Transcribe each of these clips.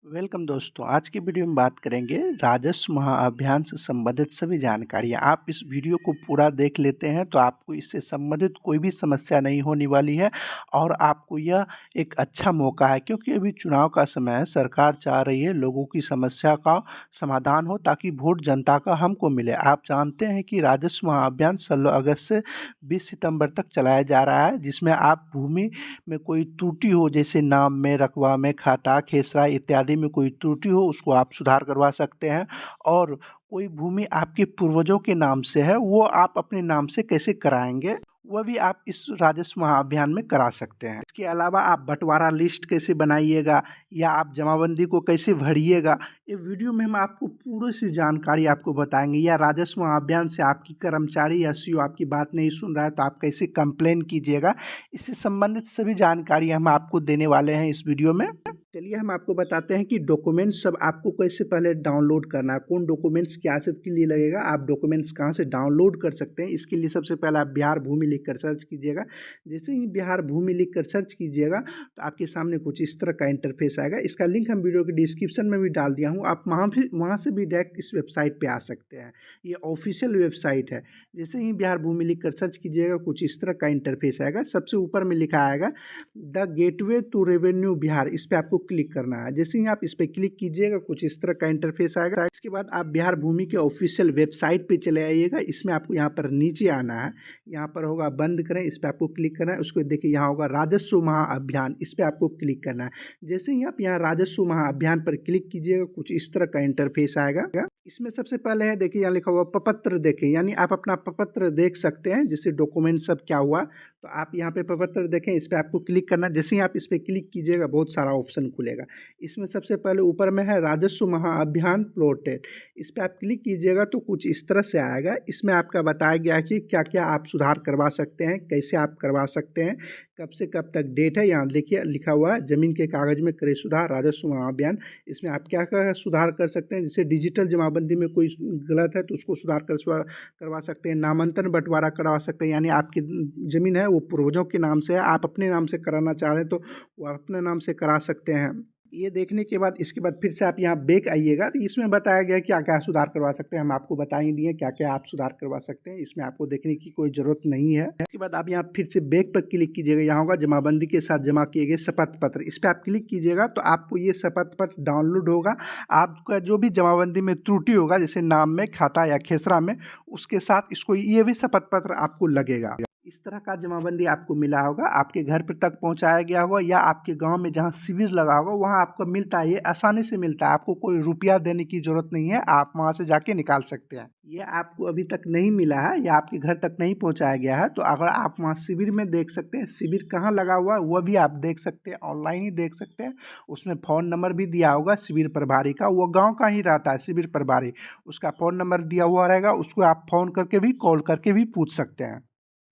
Welcome दोस्तों, आज की वीडियो में बात करेंगे राजस्व महाअभियान से संबंधित सभी जानकारियाँ। आप इस वीडियो को पूरा देख लेते हैं तो आपको इससे संबंधित कोई भी समस्या नहीं होने वाली है और आपको यह एक अच्छा मौका है, क्योंकि अभी चुनाव का समय है। सरकार चाह रही है लोगों की समस्या का समाधान हो ताकि वोट जनता का हमको मिले। आप जानते हैं कि राजस्व महाअभियान 16 अगस्त से 20 सितंबर तक चलाया जा रहा है, जिसमें आप भूमि में कोई त्रुटि हो, जैसे नाम में, रकबा में, खाता, खेसरा इत्यादि में कोई त्रुटि हो, उसको आप सुधार करवा सकते हैं। और कोई भूमि आपके पूर्वजों के नाम से है, वो आप अपने नाम से कैसे कराएंगे, वह भी आप इस राजस्व महाअभियान में करा सकते हैं। इसके अलावा आप बंटवारा लिस्ट कैसे बनाइएगा या आप जमाबंदी को कैसे भरिएगा, ये वीडियो में हम आपको पूरी सी जानकारी आपको बताएंगे। या राजस्व महाअभियान से आपकी कर्मचारी या सीओ आपकी बात नहीं सुन रहा है तो आप कैसे कंप्लेन कीजिएगा, इससे संबंधित सभी जानकारी हम आपको देने वाले हैं इस वीडियो में। चलिए हम आपको बताते हैं कि डॉक्यूमेंट्स सब आपको कैसे पहले डाउनलोड करना है, कौन डॉक्यूमेंट्स क्या सब के लिए लगेगा, आप डॉक्यूमेंट्स कहाँ से डाउनलोड कर सकते हैं। इसके लिए सबसे पहले आप बिहार भूमि लिख कर सर्च कीजिएगा। जैसे ही बिहार भूमि लिख कर सर्च कीजिएगा तो आपके सामने कुछ इस तरह का इंटरफेस आएगा। इसका लिंक हम वीडियो के डिस्क्रिप्शन में भी डाल दिया हूँ, आप वहाँ से भी डायरेक्ट इस वेबसाइट पर आ सकते हैं। ये ऑफिशियल वेबसाइट है। जैसे ही बिहार भूमि लिख कर सर्च कीजिएगा कुछ इस तरह का इंटरफेस आएगा। सबसे ऊपर में लिखा आएगा the gateway to revenue Bihar, इस पर आपको क्लिक करना है। जैसे ही आप इस पर क्लिक कीजिएगा कुछ इस तरह का इंटरफेस आएगा। इसके बाद आप बिहार भूमि के ऑफिशियल वेबसाइट पे चले आइएगा। इसमें आपको यहाँ पर नीचे आना है, यहाँ पर होगा बंद करें, इस पर आपको क्लिक करना है। उसको देखिए यहाँ होगा राजस्व महाअभियान, इस पर आपको क्लिक करना है। जैसे ही आप यहाँ राजस्व महाअभियान पर क्लिक कीजिएगा कुछ इस तरह का इंटरफेस आएगा। इसमें सबसे पहले है, देखिए यहाँ लिखा हुआ प्रपत्र देखें, यानी आप अपना प्रपत्र देख सकते हैं, जैसे डॉक्यूमेंट सब क्या हुआ। तो आप यहाँ पे प्रपत्र देखें, इस पर आपको क्लिक करना है। जैसे ही आप इस पर क्लिक कीजिएगा बहुत सारा ऑप्शन खुलेगा। इसमें सबसे पहले ऊपर में है राजस्व महाअभियान प्लॉटेड, इस पर आप क्लिक कीजिएगा तो कुछ इस तरह से आएगा। इसमें आपका बताया गया कि क्या क्या आप सुधार करवा सकते हैं, कैसे आप करवा सकते हैं, कब से कब तक डेट है। यहाँ देखिए लिखा हुआ है जमीन के कागज में करे सुधार राजस्व महाअभियान। इसमें आप क्या क्या सुधार कर सकते हैं, जैसे डिजिटल जमाबंदी में कोई गलत है तो उसको सुधार करवा सकते हैं। नामांतरण बंटवारा करवा सकते हैं, यानी आपकी ज़मीन है वो पूर्वजों के नाम से है, आप अपने नाम से कराना चाह रहे हैं तो वो अपने नाम से करा सकते हैं। ये देखने के बाद इसके बाद फिर से आप यहाँ बैक आइएगा तो इसमें बताया गया क्या क्या सुधार करवा सकते हैं। हम आपको बता ही दिए क्या क्या आप सुधार करवा सकते हैं, इसमें आपको देखने की कोई ज़रूरत नहीं है। इसके बाद आप यहाँ फिर से बैक पर क्लिक कीजिएगा, यहाँ होगा जमाबंदी के साथ जमा किए गए शपथ पत्र, इस पर आप क्लिक कीजिएगा तो आपको ये शपथ पत्र डाउनलोड होगा। आपका जो भी जमाबंदी में त्रुटि होगा, जैसे नाम में, खाता या खेसरा में, उसके साथ इसको ये भी शपथ पत्र आपको लगेगा। इस तरह का जमाबंदी आपको मिला होगा, आपके घर पर तक पहुंचाया गया होगा या आपके गांव में जहां शिविर लगा होगा वहां आपको मिलता है। ये आसानी से मिलता है, आपको कोई रुपया देने की ज़रूरत नहीं है, आप वहां से जाके निकाल सकते हैं। ये आपको अभी तक नहीं मिला है या आपके घर तक नहीं पहुंचाया गया है तो अगर आप वहाँ शिविर में देख सकते हैं, शिविर कहाँ लगा हुआ है वह भी आप देख सकते हैं, ऑनलाइन ही देख सकते हैं। उसमें फ़ोन नंबर भी दिया होगा शिविर प्रभारी का, वो गाँव का ही रहता है शिविर प्रभारी, उसका फ़ोन नंबर दिया हुआ रहेगा, उसको आप फ़ोन करके भी, कॉल करके भी पूछ सकते हैं।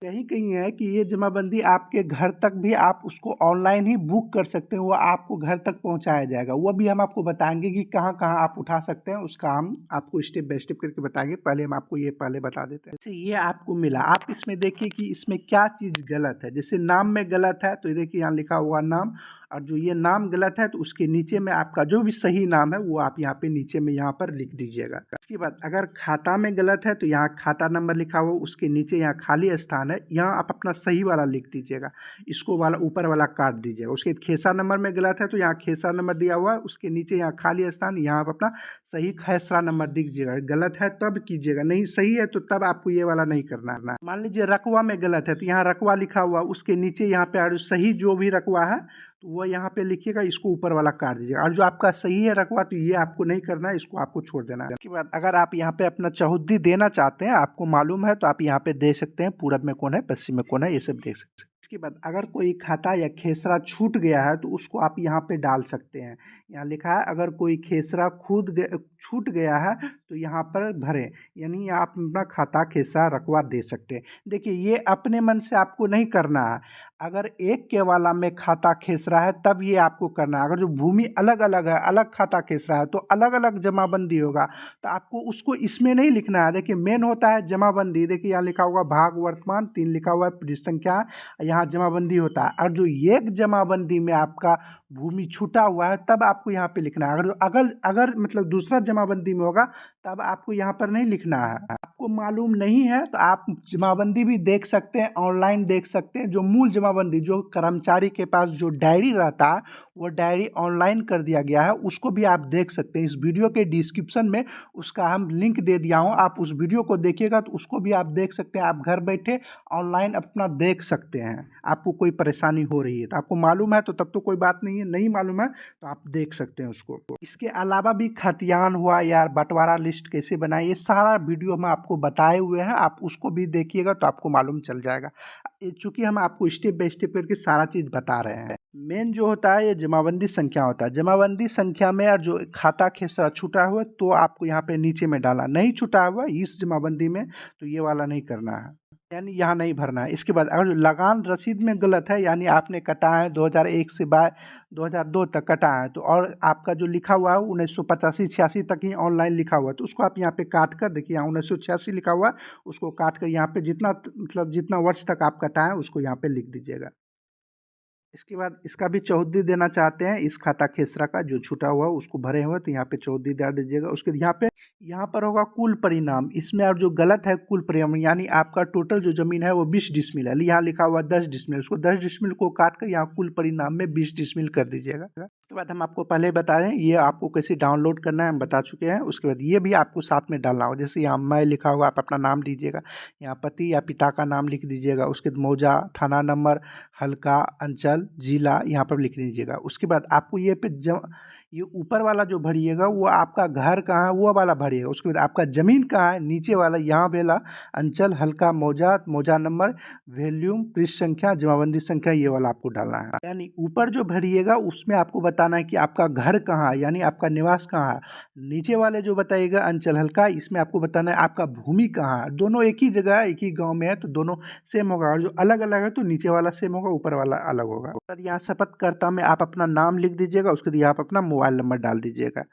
कहीं कहीं है कि ये जमाबंदी आपके घर तक भी आप उसको ऑनलाइन ही बुक कर सकते हैं, वो आपको घर तक पहुंचाया जाएगा। वो भी हम आपको बताएंगे कि कहाँ कहाँ आप उठा सकते हैं, उसका हम आपको स्टेप बाय स्टेप करके बताएंगे। पहले हम आपको ये पहले बता देते हैं। जैसे ये आपको मिला, आप इसमें देखिए कि इसमें क्या चीज़ गलत है। जैसे नाम में गलत है तो ये देखिए यहाँ लिखा हुआ नाम, और जो ये नाम गलत है तो उसके नीचे में आपका जो भी सही नाम है वो आप यहाँ पे नीचे में यहाँ पर लिख दीजिएगा। इसके बाद अगर खाता में गलत है तो यहाँ खाता नंबर लिखा हुआ, उसके नीचे यहाँ खाली स्थान है, यहाँ आप अपना सही वाला लिख दीजिएगा, इसको वाला ऊपर वाला काट दीजिएगा। उसके खेसा नंबर में गलत है तो यहाँ खेसा नंबर दिया हुआ है, उसके नीचे यहाँ खाली स्थान, यहाँ आप अपना सही खेसरा नंबर दीजिएगा। गलत है तब कीजिएगा, नहीं सही है तो तब आपको ये वाला नहीं करना है। मान लीजिए रकवा में गलत है तो यहाँ रकवा लिखा हुआ, उसके नीचे यहाँ पे सही जो भी रकवा है तो वो यहाँ पे लिखिएगा, इसको ऊपर वाला काट दीजिएगा। और जो आपका सही है रकबा तो ये आपको नहीं करना है, इसको आपको छोड़ देना है। उसके बाद अगर आप यहाँ पे अपना चहुद्दी देना चाहते हैं, आपको मालूम है तो आप यहाँ पे दे सकते हैं, पूरब में कौन है, पश्चिम में कौन है, ये सब देख सकते हैं। इसके बाद अगर कोई खाता या खेसरा छूट गया है तो उसको आप यहाँ पे डाल सकते हैं। यहाँ लिखा है अगर कोई खेसरा छूट गया है तो यहाँ पर भरें, यानी आप अपना खाता खेसरा रकबा दे सकते हैं। देखिए ये अपने मन से आपको नहीं करना है, अगर एक के वाला में खाता खेसरा है तब ये आपको करना है। अगर जो भूमि अलग अलग है, अलग खाता खेसरा है तो अलग अलग जमाबंदी होगा, तो आपको उसको इसमें नहीं लिखना है। देखिए मेन होता है जमाबंदी, देखिए यहाँ लिखा हुआ भाग वर्तमान 3 लिखा हुआ है, पृष्ठ संख्या, यहाँ जमाबंदी होता है। और जो एक जमाबंदी में आपका भूमि छूटा हुआ है तब आपको यहाँ पे लिखना है। अगर अगर अगर मतलब दूसरा जमाबंदी में होगा तब आपको यहाँ पर नहीं लिखना है। आपको मालूम नहीं है तो आप जमाबंदी भी देख सकते हैं, ऑनलाइन देख सकते हैं। जो मूल जमाबंदी जो कर्मचारी के पास जो डायरी रहता है वो डायरी ऑनलाइन कर दिया गया है, उसको भी आप देख सकते हैं। इस वीडियो के डिस्क्रिप्शन में उसका हम लिंक दे दिया हूँ, आप उस वीडियो को देखिएगा तो उसको भी आप देख सकते हैं। आप घर बैठे ऑनलाइन अपना देख सकते हैं। आपको कोई परेशानी हो रही है तो आपको मालूम है तो तब तो कोई बात नहीं है, नहीं मालूम है तो आप देख सकते हैं उसको। इसके अलावा भी खतियान हुआ या बंटवारा लिस्ट कैसे बनाए, ये सारा वीडियो हम आपको बताए हुए हैं, आप उसको भी देखिएगा तो आपको मालूम चल जाएगा। चूँकि हम आपको स्टेप बाय स्टेप करके सारा चीज़ बता रहे हैं। मेन जो होता है ये जमाबंदी संख्या होता है। जमाबंदी संख्या में और जो खाता खेसरा छूटा हुआ है तो आपको यहाँ पे नीचे में डालना, नहीं छूटा हुआ इस जमाबंदी में तो ये वाला नहीं करना है, यानी यहाँ नहीं भरना है। इसके बाद अगर लगान रसीद में गलत है, यानी आपने कटा है 2001 से 2002 तक कटा है तो, और आपका जो लिखा हुआ है 1985-86 तक ही ऑनलाइन लिखा हुआ है तो उसको आप यहाँ पे काट कर देखिए, यहाँ 1986 लिखा हुआ है, उसको काट कर यहाँ पे जितना मतलब जितना वर्ष तक आप कटा है उसको यहाँ पे लिख दीजिएगा। इसके बाद इसका भी चौहद्दी देना चाहते हैं, इस खाता खेसरा का जो छूटा हुआ उसको भरे हुए तो यहाँ पे चौहद्दी डाल दीजिएगा। उसके यहाँ पर होगा कुल परिणाम, इसमें और जो गलत है कुल परिणाम, यानी आपका टोटल जो ज़मीन है वो 20 डिसमिल है, यहाँ लिखा हुआ 10 डिसमिल, उसको 10 डिसमिल को काट कर यहाँ कुल परिणाम में 20 डिसमिल कर दीजिएगा। उसके बाद हम आपको पहले बता दें ये आपको कैसे डाउनलोड करना है हम बता चुके हैं। उसके बाद ये भी आपको साथ में डालना होगा, जैसे यहाँ मैं लिखा होगा आप अपना नाम दीजिएगा, यहाँ पति या पिता का नाम लिख दीजिएगा। उसके बाद मौजा, थाना नंबर, हल्का, अंचल, जिला यहाँ पर लिख लीजिएगा। उसके बाद आपको ये ऊपर वाला जो भरिएगा वो आपका घर कहाँ है वो वाला भरिएगा। उसके बाद आपका ज़मीन कहाँ है नीचे वाला, यहाँ वाला अंचल, हल्का, मौजा, मौजा नंबर, वॉल्यूम, पृष्ठ संख्या, जमाबंदी संख्या, ये वाला आपको डालना है। यानी ऊपर जो भरिएगा उसमें आपको बताना है कि आपका घर कहाँ है, यानी आपका निवास कहाँ है। नीचे वाले जो बताइएगा अंचल हल्का, इसमें आपको बताना है आपका भूमि कहाँ है। दोनों एक ही जगह है, एक ही गाँव में है तो दोनों सेम होगा, और जो अलग अलग है तो नीचे वाला सेम होगा, ऊपर वाला अलग होगा। यहाँ शपथकर्ता में आप अपना नाम लिख दीजिएगा, उसके बाद आप अपना मोबाइल नंबर डाल दीजिएगा।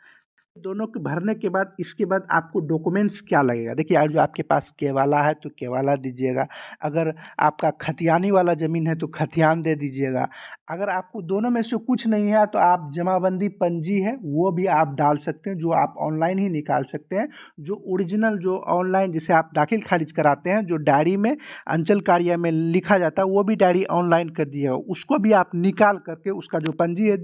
दोनों के भरने के बाद इसके बाद आपको डॉक्यूमेंट्स क्या लगेगा, देखिए अगर जो आपके पास केवाला है तो केवाला दीजिएगा, अगर आपका खतियानी वाला ज़मीन है तो खतियान दे दीजिएगा। अगर आपको दोनों में से कुछ नहीं है तो आप जमाबंदी पंजी है वो भी आप डाल सकते हैं, जो आप ऑनलाइन ही निकाल सकते हैं। जो ओरिजिनल जो ऑनलाइन जिसे आप दाखिल खारिज कराते हैं, जो डायरी में अंचल कार्यालय में लिखा जाता है वो भी डायरी ऑनलाइन कर दिया, उसको भी आप निकाल करके उसका जो पंजी है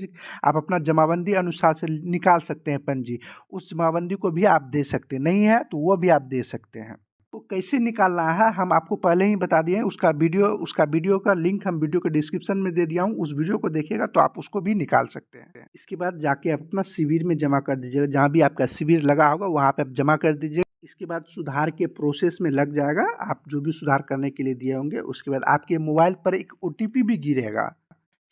आप अपना जमाबंदी अनुसार से निकाल सकते हैं पंजी, उस जमाबंदी को भी आप दे सकते हैं। नहीं है तो वो भी आप दे सकते हैं। तो कैसे निकालना है हम आपको पहले ही बता दिए हैं, उसका वीडियो का लिंक हम वीडियो के डिस्क्रिप्शन में दे दिया हूँ, उस वीडियो को देखिएगा तो आप उसको भी निकाल सकते हैं। इसके बाद जाके आप अपना शिविर में जमा कर दीजिएगा, जहाँ भी आपका शिविर लगा होगा वहाँ पे आप जमा कर दीजिए। इसके बाद सुधार के प्रोसेस में लग जाएगा, आप जो भी सुधार करने के लिए दिए होंगे। उसके बाद आपके मोबाइल पर एक OTP भी गिरेगा।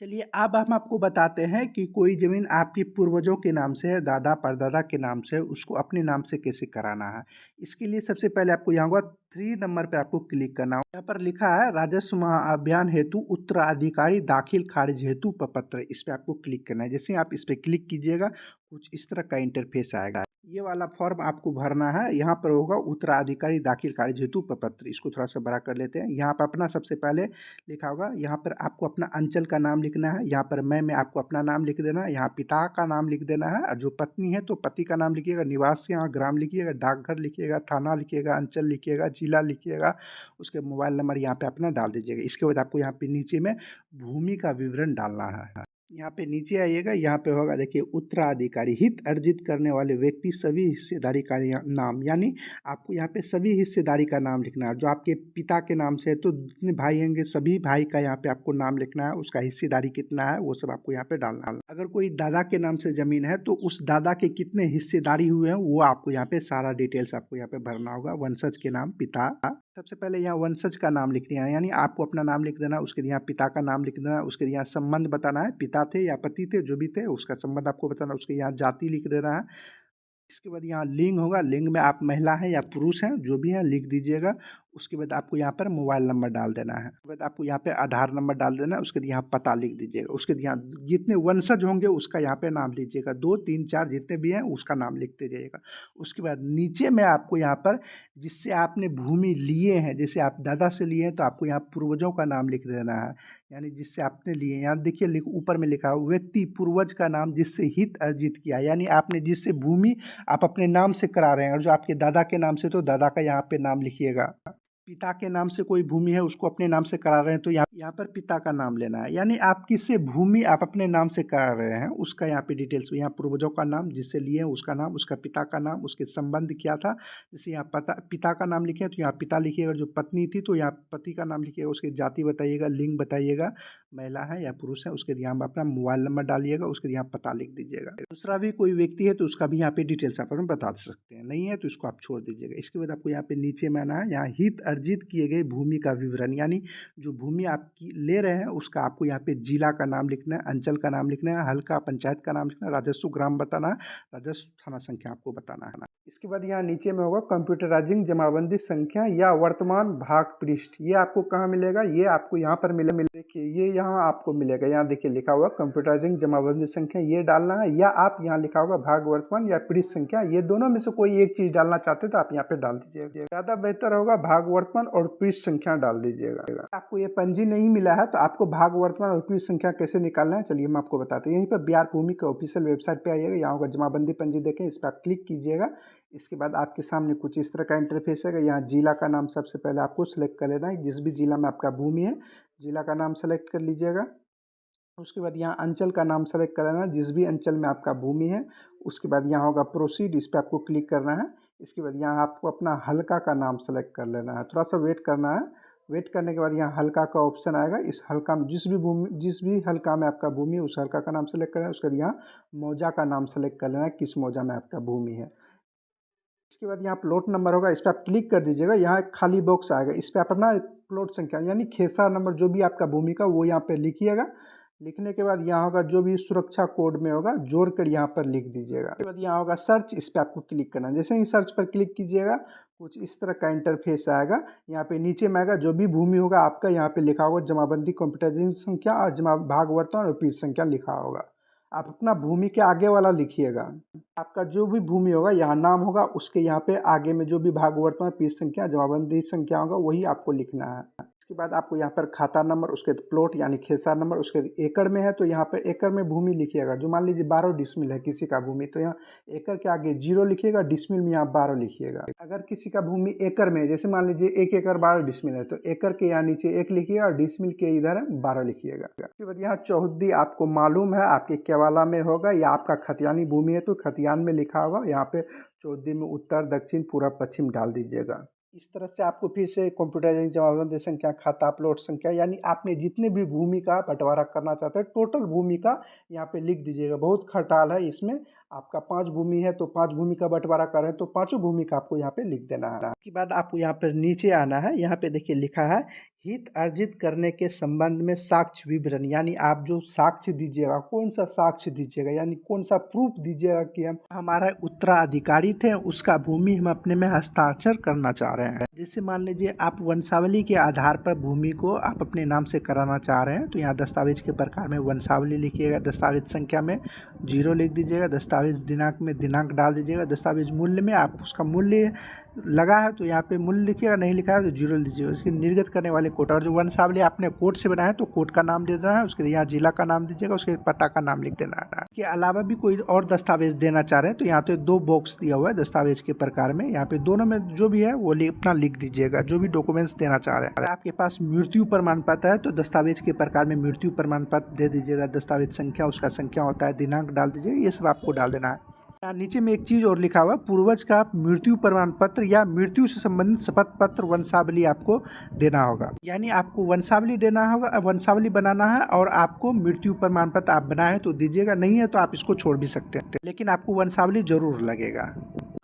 चलिए अब हम आपको बताते हैं कि कोई ज़मीन आपके पूर्वजों के नाम से है, दादा परदादा के नाम से है, उसको अपने नाम से कैसे कराना है। इसके लिए सबसे पहले आपको यहाँ होगा 3 नंबर पे आपको क्लिक करना होगा। यहाँ पर लिखा है राजस्व महाअभियान हेतु उत्तराधिकारी दाखिल खारिज हेतु प्रपत्र, इस पर आपको क्लिक करना है। जैसे आप इस पर क्लिक कीजिएगा कुछ इस तरह का इंटरफेस आएगा। ये वाला फॉर्म आपको भरना है, यहाँ पर होगा उत्तराधिकारी दाखिल खारिज हेतु प्रपत्र, इसको थोड़ा सा बड़ा कर लेते हैं। यहाँ पर अपना सबसे पहले लिखा होगा, यहाँ पर आपको अपना अंचल का नाम लिखना है, यहाँ पर मैं में आपको अपना नाम लिख देना है, यहाँ पिता का नाम लिख देना है, और जो पत्नी है तो पति का नाम लिखिएगा, निवास यहाँ ग्राम लिखिएगा, डाकघर लिखिएगा, थाना लिखिएगा, अंचल लिखिएगा, जिला लिखिएगा, उसके मोबाइल नंबर यहाँ पे अपना डाल दीजिएगा। इसके बाद आपको यहाँ पे नीचे में भूमि का विवरण डालना है। यहाँ पे नीचे आइएगा, यहाँ पे होगा देखिए उत्तराधिकारी हित अर्जित करने वाले व्यक्ति सभी हिस्सेदारी का नाम, यानी आपको यहाँ पे सभी हिस्सेदारी का नाम लिखना है। जो आपके पिता के नाम से है तो जितने भाई होंगे सभी भाई का यहाँ पे आपको नाम लिखना है, उसका हिस्सेदारी कितना है वो सब आपको यहाँ पे डालना है। अगर कोई दादा के नाम से ज़मीन है तो उस दादा के कितने हिस्सेदारी हुए हैं वो आपको यहाँ पे सारा डिटेल्स आपको यहाँ पे भरना होगा। वंशज के नाम पिता, सबसे पहले यहाँ वंशज का नाम लिख दिया है, यानी आपको अपना नाम लिख देना, उसके यहाँ पिता का नाम लिख देना, उसके यहाँ संबंध बताना है, पिता थे या पति थे जो भी थे उसका संबंध आपको बताना, उसके यहाँ जाति लिख देना है। इसके बाद यहाँ लिंग होगा, लिंग में आप महिला हैं या पुरुष हैं जो भी हैं लिख दीजिएगा। उसके बाद आपको यहाँ पर मोबाइल नंबर डाल देना है। उसके बाद आपको यहाँ पे आधार नंबर डाल देना है। उसके बाद यहाँ पता लिख दीजिएगा। उसके बाद यहाँ जितने वंशज होंगे उसका यहाँ पे नाम लीजिएगा, 2 3 4 जितने भी हैं उसका नाम लिखते जाइएगा। उसके बाद नीचे में आपको यहाँ पर जिससे आपने भूमि लिए हैं, जैसे आप दादा से लिए हैं तो आपको यहाँ पूर्वजों का नाम लिख देना है, यानी जिससे आपने लिए। यहाँ देखिए ऊपर में लिखा हो व्यक्ति पूर्वज का नाम जिससे हित अर्जित किया, यानी आपने जिससे भूमि आप अपने नाम से करा रहे हैं, और जो आपके दादा के नाम से तो दादा का यहाँ पे नाम लिखिएगा। पिता के नाम से कोई भूमि है उसको अपने नाम से करा रहे हैं तो यहाँ पर पिता का नाम लेना है, यानी आप किससे भूमि आप अपने नाम से करा रहे हैं उसका यहाँ पे डिटेल्स, यहाँ पूर्वजों का नाम जिससे लिए हैं उसका नाम, उसका पिता का नाम, उसके संबंध क्या था, जैसे यहाँ पिता का नाम लिखे तो यहाँ पिता लिखिएगा, जो पत्नी थी तो यहाँ पति का नाम लिखिएगा, उसकी जाति बताइएगा, लिंग बताइएगा, महिला है या पुरुष है, उसके यहाँ अपना मोबाइल नंबर डालिएगा, उसके यहाँ पता लिख दीजिएगा। दूसरा भी कोई व्यक्ति है तो उसका भी यहाँ पे डिटेल्स आप बता सकते हैं, नहीं है तो इसको आप छोड़ दीजिएगा। इसके बाद आपको यहाँ पे नीचे में आना है, यहाँ हित अर्जित किए गए भूमि का विवरण, यानी जो भूमि आपकी ले रहे हैं उसका आपको यहाँ पे जिला का नाम लिखना है, अंचल का नाम लिखना है, हल्का पंचायत का नाम लिखना है, राजस्व ग्राम बताना है, राजस्व थाना संख्या आपको बताना है। इसके बाद यहाँ नीचे में होगा कंप्यूटराइजिंग जमाबंदी संख्या या वर्तमान भाग पृष्ठ, ये आपको कहाँ मिलेगा, ये आपको यहाँ पर मिले देखिए ये यहाँ आपको मिलेगा, यहाँ देखिए लिखा हुआ कंप्यूटराइजिंग जमाबंदी संख्या, ये डालना है, या आप यहाँ लिखा होगा भाग वर्तमान या पृष्ठ संख्या, ये दोनों में से कोई एक चीज डालना चाहते तो आप यहाँ पे डाल दीजिएगा। ज्यादा बेहतर होगा भाग वर्तमान और पृष्ठ संख्या डाल दीजिएगा। आपको ये पंजी नहीं मिला है तो आपको भाग वर्तमान और पृष्ठ संख्या कैसे निकालना है चलिए हम आपको बताते हैं। यहीं पर बिहार भूमि का ऑफिशियल वेबसाइट पे आइएगा, यहाँ होगा जमाबंदी पंजी, देखें इस पर आप क्लिक कीजिएगा। इसके बाद आपके सामने कुछ इस तरह का इंटरफेस है। यहाँ जिला का नाम सबसे पहले आपको सिलेक्ट कर लेना है, जिस भी जिला में आपका भूमि है जिला का नाम सेलेक्ट कर लीजिएगा। उसके बाद यहाँ अंचल का नाम सेलेक्ट कर लेना है, जिस भी अंचल में आपका भूमि है। उसके बाद यहाँ होगा प्रोसीड, इस पर आपको क्लिक करना है। इसके बाद यहाँ आपको अपना हल्का का नाम सेलेक्ट कर लेना है, थोड़ा सा वेट करना है। वेट करने के बाद यहाँ हल्का का ऑप्शन आएगा, इस हल्का में जिस भी हल्का में आपका भूमि है उस हल्का का नाम सेलेक्ट करना है। उसके बाद यहाँ मौजा का नाम सेलेक्ट कर लेना है, किस मौजा में आपका भूमि है। इसके बाद यहाँ प्लॉट नंबर होगा, इस पर आप क्लिक कर दीजिएगा। यहाँ एक खाली बॉक्स आएगा, इस पर अपना प्लॉट संख्या यानी खेसरा नंबर जो भी आपका भूमि का वो यहाँ पे लिखिएगा। लिखने के बाद यहाँ होगा जो भी सुरक्षा कोड में होगा जोड़ कर यहाँ पर लिख दीजिएगा। उसके बाद यहाँ होगा सर्च, इस पर आपको क्लिक करना है। जैसे ही सर्च पर क्लिक कीजिएगा कुछ इस तरह का इंटरफेस आएगा। यहाँ पे नीचे में आएगा जो भी भूमि होगा आपका, यहाँ पे लिखा होगा जमाबंदी कंप्यूटराइजिंग संख्या और जमा भाग वर्तमान और पृष्ठ संख्या लिखा होगा। आप अपना भूमि के आगे वाला लिखिएगा। आपका जो भी भूमि होगा यहाँ नाम होगा, उसके यहाँ पे आगे में जो भी भाग वर्तमान पृष्ठ संख्या जमाबंदी संख्या होगा वही आपको लिखना है। इसके बाद आपको यहाँ पर खाता नंबर, उसके प्लॉट यानी खेसा नंबर, उसके एकड़ में है तो यहाँ पर एकड़ में भूमि लिखिएगा। जो मान लीजिए 12 डिसमिल है किसी का भूमि तो यहाँ एकड़ के आगे 0 लिखिएगा, डिसमिल में यहाँ 12 लिखिएगा। अगर किसी का भूमि एकड़ में, जैसे मान लीजिए 1 एकड़ 12 डिसमिल है तो एकड़ के यहाँ नीचे 1 लिखिएगा और डिसमिल के इधर 12 लिखिएगा। उसके बाद यहाँ चौहद्दी आपको मालूम है आपके केवाला में होगा या आपका खतियानी भूमि है तो खतियान में लिखा होगा, यहाँ पे चौहद्दी में उत्तर दक्षिण पूर्व पश्चिम डाल दीजिएगा। इस तरह से आपको फिर से कंप्यूटराइजिंग जमाबंदी संख्या, खाता प्लॉट संख्या, यानी आपने जितने भी भूमि का बंटवारा करना चाहते हैं टोटल भूमि का यहाँ पे लिख दीजिएगा। बहुत खटाल है इसमें, आपका 5 भूमि है तो 5 भूमि का बंटवारा कर रहे हैं तो 5 भूमि का आपको यहाँ पे लिख देना है। उसके बाद आपको यहाँ पर नीचे आना है, यहाँ पे देखिए लिखा है हित अर्जित करने के संबंध में साक्ष्य विवरण, यानी आप जो साक्ष्य दीजिएगा कौन सा साक्ष्य दीजिएगा, यानी कौन सा प्रूफ दीजिएगा कि हम हमारा उत्तराधिकारी थे उसका भूमि हम अपने में हस्ताक्षर करना चाह रहे हैं। जैसे मान लीजिए आप वंशावली के आधार पर भूमि को आप अपने नाम से कराना चाह रहे हैं तो यहाँ दस्तावेज के प्रकार में वंशावली लिखिएगा, दस्तावेज संख्या में 0 लिख दीजिएगा, दस्तावेज दिनांक में दिनांक डाल दीजिएगा, दस्तावेज मूल्य में आप उसका मूल्य लगा है तो यहाँ पे मूल्य लिखिएगा, नहीं लिखा है तो 0 लीजिएगा। उसकी निर्गत करने वाले कोट, और जो वंशावली आपने कोट से बनाया है तो कोट का नाम दे देना है, उसके यहाँ जिला का नाम दीजिएगा, उसके पता का नाम लिख देना है। इसके अलावा भी कोई और दस्तावेज देना चाह रहे हैं तो यहाँ पे 2 बॉक्स दिया हुआ है दस्तावेज के प्रकार में, यहाँ पे दोनों में जो भी है वो अपना लिख दीजिएगा जो भी डॉक्यूमेंट्स देना चाह रहे हैं। अगर आपके पास मृत्यु प्रमाण पत्र है तो दस्तावेज के प्रकार में मृत्यु प्रमाण पत्र दे दीजिएगा, दस्तावेज संख्या उसका संख्या होता है, दिनांक डाल दीजिएगा, ये सब आपको डाल देना है। नीचे में एक चीज और लिखा हुआ, पूर्वज का मृत्यु प्रमाण पत्र या मृत्यु से संबंधित शपथ पत्र वंशावली आपको देना होगा, यानी आपको वंशावली देना होगा, वंशावली बनाना है और आपको मृत्यु प्रमाण पत्र आप बनाए तो दीजिएगा, नहीं है तो आप इसको छोड़ भी सकते हैं, लेकिन आपको वंशावली जरूर लगेगा।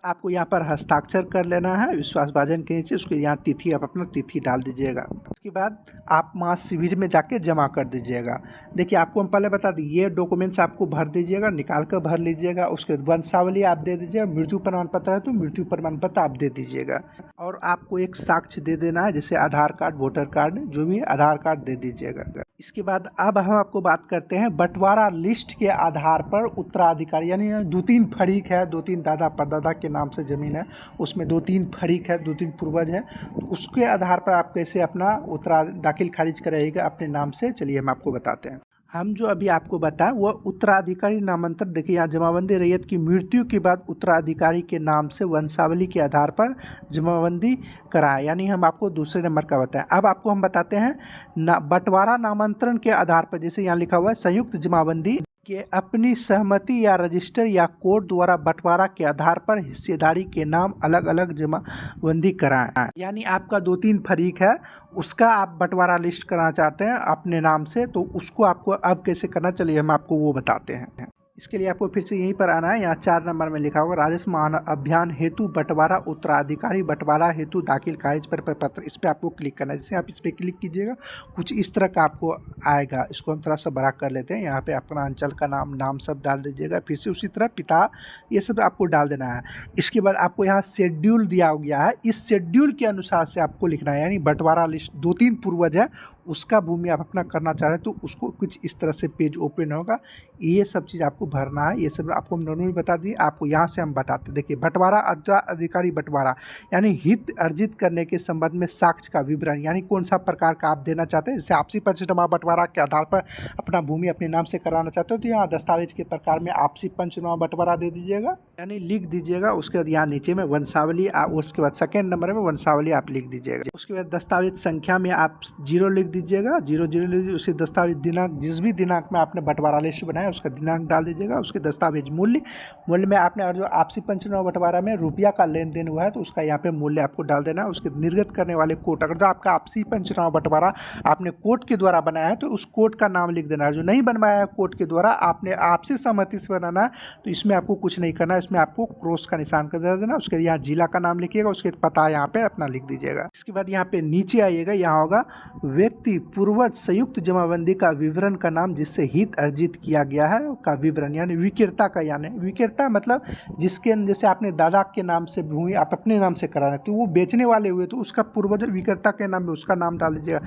आपको यहाँ पर हस्ताक्षर कर लेना है विश्वासभाजन के नीचे, उसके यहाँ तिथि आप अपना तिथि डाल दीजिएगा। उसके बाद आप महाशिविर में जाके जमा कर दीजिएगा। देखिए आपको हम पहले बता दें, ये डॉक्यूमेंट्स आपको भर दीजिएगा, निकाल कर भर लीजिएगा। उसके बाद वंशावली आप दे दीजिएगा, मृत्यु प्रमाण पत्र है तो मृत्यु प्रमाण पत्र आप दे दीजिएगा। और आपको एक साक्ष्य दे देना है, जैसे आधार कार्ड, वोटर कार्ड, जो भी आधार कार्ड दे दीजिएगा। इसके बाद अब हम आपको बात करते हैं बंटवारा लिस्ट के आधार पर उत्तराधिकारी, यानी 2-3 फरीक है, 2-3 दादा परदादा के नाम से ज़मीन है, उसमें 2-3 फरीक है, 2-3 पूर्वज है, तो उसके आधार पर आप कैसे अपना उत्तरा दाखिल खारिज कराइएगा अपने नाम से। चलिए हम आपको बताते हैं। हम जो अभी आपको बताएं वह उत्तराधिकारी नामांतरण, देखिए यहाँ जमाबंदी रैयत की मृत्यु के बाद उत्तराधिकारी के नाम से वंशावली के आधार पर जमाबंदी कराएं, यानी हम आपको दूसरे नंबर का बताएं। अब आपको हम बताते हैं बंटवारा नामांतरण के आधार पर, जैसे यहाँ लिखा हुआ है संयुक्त जमाबंदी कि अपनी सहमति या रजिस्टर या कोर्ट द्वारा बंटवारा के आधार पर हिस्सेदारी के नाम अलग अलग जमाबंदी कराएं। यानी आपका 2-3 फरीक है, उसका आप बंटवारा लिस्ट कराना चाहते हैं अपने नाम से, तो उसको आपको अब कैसे करना, चलिए हम आपको वो बताते हैं। इसके लिए आपको फिर से यहीं पर आना है, यहाँ 4 नंबर में लिखा होगा राजस्व अभियान हेतु बंटवारा उत्तराधिकारी बंटवारा हेतु दाखिल खारिज पर पत्र, इस पर आपको क्लिक करना है। जैसे आप इस पर क्लिक कीजिएगा कुछ इस तरह का आपको आएगा। इसको हम थोड़ा सा बड़ा कर लेते हैं। यहाँ पे अपना अंचल का नाम सब डाल दीजिएगा, फिर से उसी तरह पिता, ये सब आपको डाल देना है। इसके बाद आपको यहाँ शेड्यूल दिया गया है, इस शेड्यूल के अनुसार से आपको लिखना है, यानी बंटवारा लिस्ट 2-3 पूर्वज है, उसका भूमि आप अपना करना चाह रहे हैं तो उसको कुछ इस तरह से पेज ओपन होगा, ये सब चीज़ आपको भरना है। ये सब आपको हम दोनों भी बता दिए, आपको यहाँ से हम बताते। देखिए बंटवारा अधिकारी बंटवारा यानी हित अर्जित करने के संबंध में साक्ष्य का विवरण, यानी कौन सा प्रकार का आप देना चाहते हैं। जैसे आपसी पंचनामा बंटवारा के आधार पर अपना भूमि अपने नाम से कराना चाहते हो तो यहाँ दस्तावेज के प्रकार में आपसी पंचनामा बंटवारा दे दीजिएगा, यानी लिख दीजिएगा। उसके बाद यहाँ नीचे में वंशावली, उसके बाद सेकेंड नंबर में वंशावली आप लिख दीजिएगा। उसके बाद दस्तावेज संख्या में आप 0 लिख दीजिएगा, 0 0 लिख दीजिए। उसके दस्तावेज दिनांक, जिस भी दिनांक में आपने बंटवारा लिस्ट बनाया उसका दिनांक डाल दीजिएगा। उसके दस्तावेज मूल्य में आपने, और जो आपसी पंचनामा बंटवारा में रुपया का लेन देन हुआ है तो उसका यहाँ पे मूल्य आपको डाल देना है। उसके निर्गत करने वाले कोर्ट, अगर जो आपका आपसी पंचनामा बंटवारा आपने कोर्ट के द्वारा बनाया है तो उस कोर्ट का नाम लिख देना है। जो नहीं बनवाया है कोर्ट के द्वारा, आपने आपसी सहमति से बनाना है तो इसमें आपको कुछ नहीं करना है, इसमें आपको क्रॉस का निशान कर देना। उसके यहाँ जिला का नाम लिखिएगा, उसके पता यहाँ पे अपना लिख दीजिएगा। इसके बाद यहाँ पे नीचे आइएगा, यहाँ होगा व्यक्ति पूर्वज संयुक्त जमाबंदी का विवरण का नाम जिससे हित अर्जित किया गया है का विवरण, यानी विक्रेता का, यानी विक्रेता मतलब जिसके, जैसे आपने दादा के नाम से भूमि आप अपने नाम से करा रहे तो वो बेचने वाले हुए तो उसका पूर्वज विक्रेता के नाम में उसका नाम डाल दीजिएगा,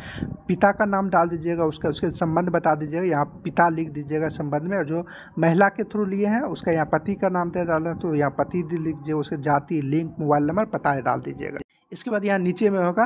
पिता का नाम डाल दीजिएगा, उसके संबंध बता दीजिएगा, यहाँ पिता लिख दीजिएगा संबंध में। और जो महिला के थ्रू लिए हैं उसका यहाँ पति का नाम डालना तो यहाँ पति लिख दीजिए, उसके जाति, लिंग, मोबाइल नंबर, पता डाल दीजिएगा। इसके बाद यहाँ नीचे में होगा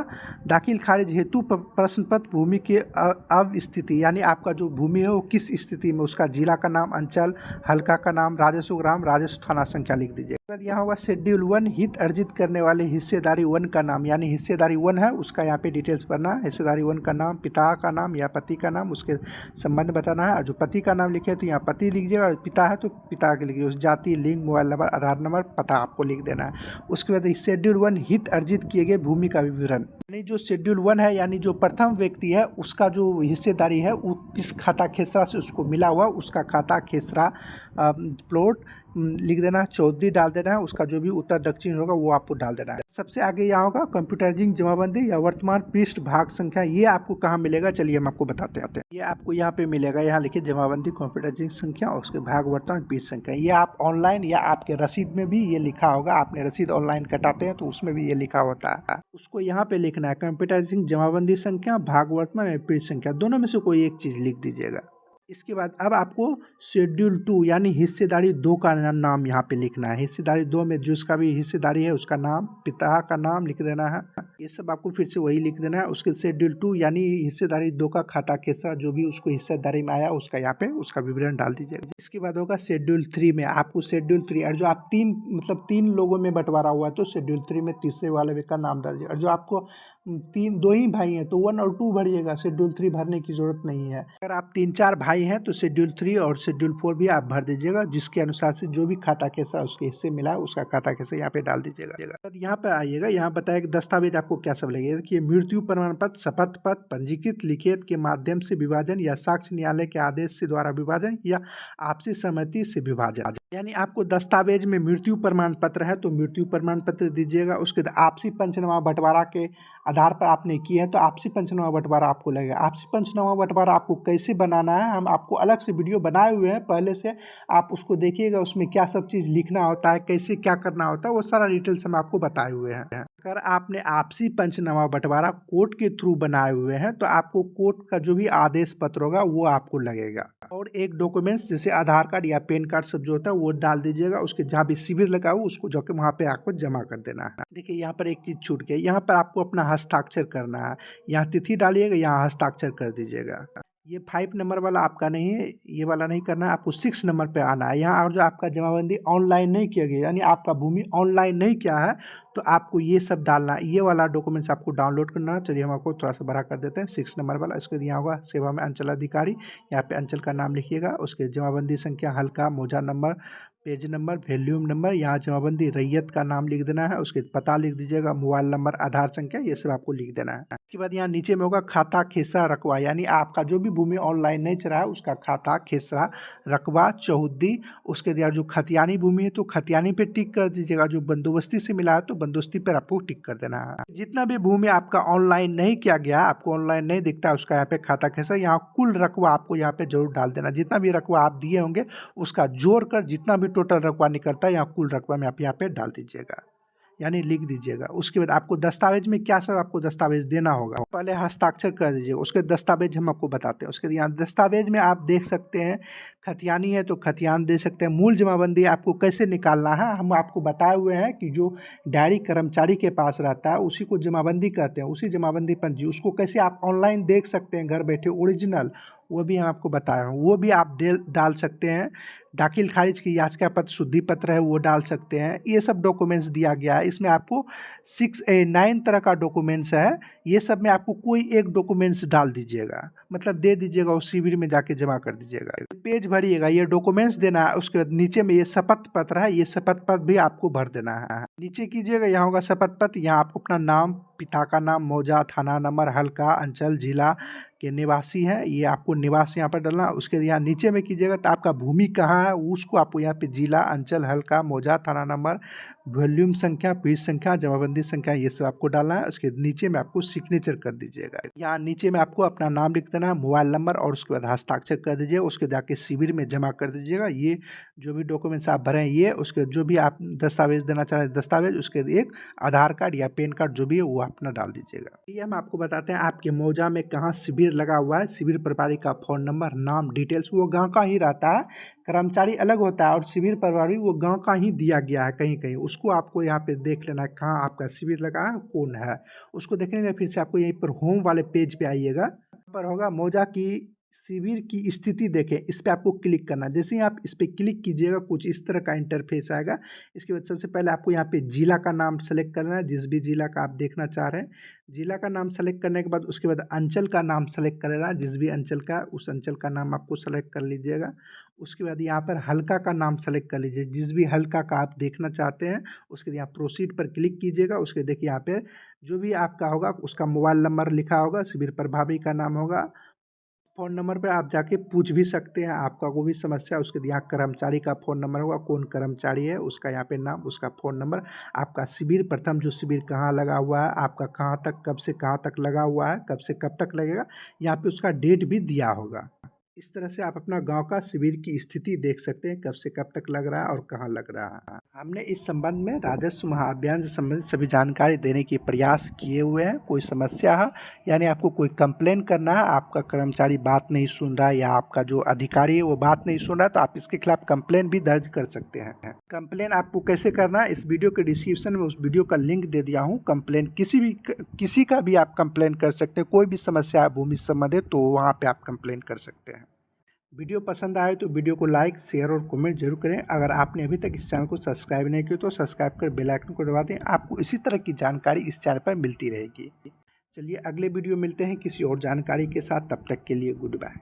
दाखिल खारिज हेतु प्रश्न पत्र भूमि की अवस्थिति, यानी आपका जो भूमि है वो किस स्थिति में, उसका जिला का नाम, अंचल, हल्का का नाम, राजस्व ग्राम, राजस्व थाना संख्या लिख दीजिए। इसके बाद यहाँ होगा शेड्यूल 1 हित अर्जित करने वाले हिस्सेदारी 1 का नाम, यानी हिस्सेदारी 1 है उसका यहाँ पे डिटेल्स भरना है। हिस्सेदारी 1 का नाम, पिता का नाम या पति का नाम, उसके संबंध बताना है। और जो पति का नाम लिखे तो यहाँ पति लिखिएगा, और पिता है तो पिता के लिखिए, उस जाति, लिंग, मोबाइल नंबर, आधार नंबर, पता आपको लिख देना है। उसके बाद शेड्यूल 1 हित अर्जित किए गए भूमि का विवरण, यानी जो शेड्यूल 1 है, यानी जो प्रथम व्यक्ति है उसका जो हिस्सेदारी है वो किस खाता खेसरा से उसको मिला हुआ, उसका खाता खेसरा प्लॉट लिख देना है, चौधरी डाल देना है, उसका जो भी उत्तर दक्षिण होगा वो आपको डाल देना है। सबसे आगे यहाँ होगा कंप्यूटराइजिंग जमाबंदी या वर्तमान पृष्ठ भाग संख्या, ये आपको कहाँ मिलेगा, चलिए हम आपको बताते हैं। ये आपको यहाँ पे मिलेगा, यहाँ लिखिए जमाबंदी कंप्यूटराइजिंग संख्या और उसके भाग वर्तमान पृष्ठ संख्या। ये आप ऑनलाइन या आपके रसीद में भी ये लिखा होगा, आपने रसीद ऑनलाइन कटाते हैं तो उसमें भी ये लिखा होता है, उसको यहाँ पे लिखना है। कंप्यूटराइजिंग जमाबंदी संख्या, भाग वर्तमान या पृष्ठ संख्या, दोनों में से कोई एक चीज़ लिख दीजिएगा। इसके बाद अब आपको शेड्यूल 2 यानी हिस्सेदारी 2 का नाम यहाँ पे लिखना है। हिस्सेदारी 2 में जिसका भी हिस्सेदारी है उसका नाम, पिता का नाम लिख देना है, ये सब आपको फिर से वही लिख देना है। उसके शेड्यूल 2 यानी हिस्सेदारी 2 का खाता कैसा, जो भी उसको हिस्सेदारी में आया उसका यहाँ पे उसका विवरण डाल दीजिएगा। इसके बाद होगा शेड्यूल 3 में आपको शेड्यूल 3, और जो आप 3 लोगों में बंटवारा हुआ है तो शेड्यूल 3 में तीसरे वाले का नाम डाल दीजिएगा। और जो आपको 2 ही भाई हैं तो 1 और 2 भरिएगा, शेड्यूल 3 भरने की जरूरत नहीं है। अगर आप 3-4 भाई हैं तो शेड्यूल 3 और शेड्यूल 4 भी आप भर दीजिएगा, जिसके अनुसार से जो भी खाता कैसा उसके हिस्से मिला है उसका खाता कैसा यहाँ पे डाल दीजिएगा। यहाँ पे आइएगा, यहाँ बताया कि दस्तावेज आपको क्या सब लगेगा कि मृत्यु प्रमाण पत्र, शपथ पत्र, पंजीकृत लिखित के माध्यम से विभाजन या साक्ष्य न्यायालय के आदेश से द्वारा विभाजन या आपसी सहमति से विभाजन। यानी आपको दस्तावेज में मृत्यु प्रमाण पत्र है तो मृत्यु प्रमाण पत्र दीजिएगा। उसके बाद आपसी पंचनामा बंटवारा के आधार पर आपने किए हैं तो आपसी पंचनामा बंटवारा आपको लगेगा। आपसी पंचनामा बंटवारा आपको कैसे बनाना है हम आपको अलग से वीडियो बनाए हुए हैं पहले से, आप उसको देखिएगा। उसमें क्या सब चीज़ लिखना होता है, कैसे क्या करना होता है, वो सारा डिटेल्स हम आपको बताए हुए हैं। अगर आपने आपसी पंचनामा बंटवारा कोर्ट के थ्रू बनाए हुए हैं तो आपको कोर्ट का जो भी आदेश पत्र होगा वो आपको लगेगा। और एक डॉक्यूमेंट्स जैसे आधार कार्ड या पैन कार्ड सब जो होता है वो डाल दीजिएगा। उसके जहाँ भी शिविर लगा हो उसको जाके वहाँ पे आपको जमा कर देना है। देखिए यहाँ पर एक चीज़ छूट गई, यहाँ पर आपको अपना हस्ताक्षर करना है। यहाँ तिथि डालिएगा, यहाँ हस्ताक्षर कर दीजिएगा। ये 5 नंबर वाला आपका नहीं है, ये वाला नहीं करना है, आपको 6 नंबर पे आना है यहाँ। और जो आपका जमाबंदी ऑनलाइन नहीं किया गया यानी आपका भूमि ऑनलाइन नहीं किया है तो आपको ये सब डालना है, ये वाला डॉक्यूमेंट्स आपको डाउनलोड करना है। चलिए हम आपको थोड़ा सा बड़ा कर देते हैं। 6 नंबर वाला इसके यहाँ होगा सेवा में अंचल अधिकारी, यहाँ पे अंचल का नाम लिखिएगा। उसके जमाबंदी संख्या, हल्का, मौजा number, page number, volume number, यहाँ जमाबंदी रैयत का नाम लिख देना है। उसके पता लिख दीजिएगा, मोबाइल नंबर, आधार संख्या, ये सब आपको लिख देना है। उसके बाद यहाँ नीचे में होगा खाता, खेसरा, रकबा, यानी आपका जो भी भूमि ऑनलाइन नहीं चला है उसका खाता, खेसरा, रकबा, चौहद्दी। उसके बाद जो खतियानी भूमि है तो खतियानी पे टिक कर दीजिएगा। जो बंदोबस्ती से मिला है तो बंदोबस्ती पर आपको टिक कर देना है। जितना भी भूमि आपका ऑनलाइन नहीं किया गया, आपको ऑनलाइन नहीं दिखता है, उसका यहाँ पे खाता, खेसरा, यहाँ कुल रकबा आपको यहाँ पे जरूर डाल देना। जितना भी रकबा आप दिए होंगे उसका जोड़ कर जितना भी टोटल रकबा निकलता है यहाँ कुल रकबा में आप यहाँ पे डाल दीजिएगा, यानी लिख दीजिएगा। उसके बाद आपको दस्तावेज में क्या सब आपको दस्तावेज देना होगा, पहले हस्ताक्षर कर दीजिएगा। उसके दस्तावेज हम आपको बताते हैं। उसके बाद यहाँ दस्तावेज में आप देख सकते हैं, खतियानी है तो खतियान दे सकते हैं। मूल जमाबंदी आपको कैसे निकालना है हम आपको बताए हुए हैं कि जो डायरी कर्मचारी के पास रहता है उसी को जमाबंदी कहते हैं, उसी जमाबंदी पंजी। उसको कैसे आप ऑनलाइन देख सकते हैं घर बैठे ओरिजिनल, वो भी हम आपको बताए हैं, वो भी आप डाल सकते हैं। दाखिल खारिज की याचिका पत्र, शुद्धि पत्र है वो डाल सकते हैं। ये सब डॉक्यूमेंट्स दिया गया है। इसमें आपको 9 तरह का डॉक्यूमेंट्स है, ये सब में आपको कोई एक डॉक्यूमेंट्स डाल दीजिएगा, मतलब दे दीजिएगा और शिविर में जाके जमा कर दीजिएगा। पेज भरिएगा, ये डॉक्यूमेंट्स देना है। उसके बाद नीचे में ये शपथ पत्र है, ये शपथ पत्र भी आपको भर देना है। नीचे कीजिएगा, यहाँ होगा शपथ पत्र, यहाँ आपको अपना नाम, पिता का नाम, मौजा, थाना नंबर, हल्का, अंचल, जिला के निवासी हैं, ये आपको निवास यहाँ पर डालना। उसके यहाँ नीचे में कीजिएगा तो आपका भूमि कहाँ है उसको आपको यहाँ पे जिला, अंचल, हल्का, मौजा, थाना नंबर, वॉल्यूम संख्या, पृष्ठ संख्या, जमाबंदी संख्या, ये सब आपको डालना है। उसके नीचे में आपको सिग्नेचर कर दीजिएगा। यहाँ नीचे में आपको अपना नाम लिख देना है, मोबाइल नंबर, और उसके बाद हस्ताक्षर कर दीजिएगा। उसके जाके शिविर में जमा कर दीजिएगा। ये जो भी डॉक्यूमेंट्स आप भरें, ये उसके जो भी आप दस्तावेज देना चाह रहे हैं दस्तावेज, उसके एक आधार कार्ड या पैन कार्ड जो भी है वो अपना डाल दीजिएगा। ये हम आपको बताते हैं आपके मौजा में कहाँ शिविर लगा हुआ है, शिविर प्रभारी का फ़ोन नंबर, नाम, डिटेल्स, वो गाँव का ही रहता है, कर्मचारी अलग होता है और शिविर प्रभारी वो गांव का ही दिया गया है कहीं कहीं, उसको आपको यहाँ पे देख लेना है कहाँ आपका शिविर लगा है, कौन है, उसको देखने के फिर से आपको यहीं पर होम वाले पेज पे आइएगा। यहाँ पर होगा मौजा की शिविर की स्थिति देखें, इस पर आपको क्लिक करना। जैसे ही आप इस पर क्लिक कीजिएगा कुछ इस तरह का इंटरफेस आएगा। इसके बाद सबसे पहले आपको यहाँ पे जिला का नाम सेलेक्ट करना है, जिस भी जिला का आप देखना चाह रहे हैं। जिला का नाम सेलेक्ट करने के बाद उसके बाद अंचल का नाम सेलेक्ट करेगा, जिस भी अंचल का, उस अंचल का नाम आपको सेलेक्ट कर लीजिएगा। उसके बाद यहाँ पर हल्का का नाम सेलेक्ट कर लीजिए, जिस भी हल्का का आप देखना चाहते हैं। उसके बाद यहाँ प्रोसीड पर क्लिक कीजिएगा। उसके देखिए यहाँ पे जो भी आपका होगा उसका मोबाइल नंबर लिखा होगा, शिविर प्रभारी का नाम होगा, फ़ोन नंबर पे आप जाके पूछ भी सकते हैं आपका कोई भी समस्या। उसके यहाँ कर्मचारी का फ़ोन नंबर होगा, कौन कर्मचारी है उसका यहाँ पे नाम, उसका फ़ोन नंबर, आपका शिविर, प्रथम जो शिविर कहाँ लगा हुआ है, आपका कहाँ तक, कब से कहाँ तक लगा हुआ है, कब से कब तक लगेगा, यहाँ पे उसका डेट भी दिया होगा। इस तरह से आप अपना गांव का शिविर की स्थिति देख सकते हैं, कब से कब तक लग रहा है और कहाँ लग रहा है। हमने इस संबंध में राजस्व महाअभियान से संबंधित सभी जानकारी देने की प्रयास किए हुए हैं। कोई समस्या है यानी आपको कोई कंप्लेन करना है, आपका कर्मचारी बात नहीं सुन रहा है या आपका जो अधिकारी है वो बात नहीं सुन रहा है, तो आप इसके खिलाफ कंप्लेन भी दर्ज कर सकते हैं। कंप्लेन आपको कैसे करना है, इस वीडियो के डिस्क्रिप्शन में उस वीडियो का लिंक दे दिया हूँ। कंप्लेन किसी का भी आप कंप्लेन कर सकते हैं, कोई भी समस्या है भूमि से संबंधित तो वहाँ पे आप कंप्लेन कर सकते हैं। वीडियो पसंद आए तो वीडियो को लाइक, शेयर और कमेंट जरूर करें। अगर आपने अभी तक इस चैनल को सब्सक्राइब नहीं किया तो सब्सक्राइब कर बेल आइकन को दबा दें, आपको इसी तरह की जानकारी इस चैनल पर मिलती रहेगी। चलिए अगले वीडियो मिलते हैं किसी और जानकारी के साथ, तब तक के लिए गुड बाय।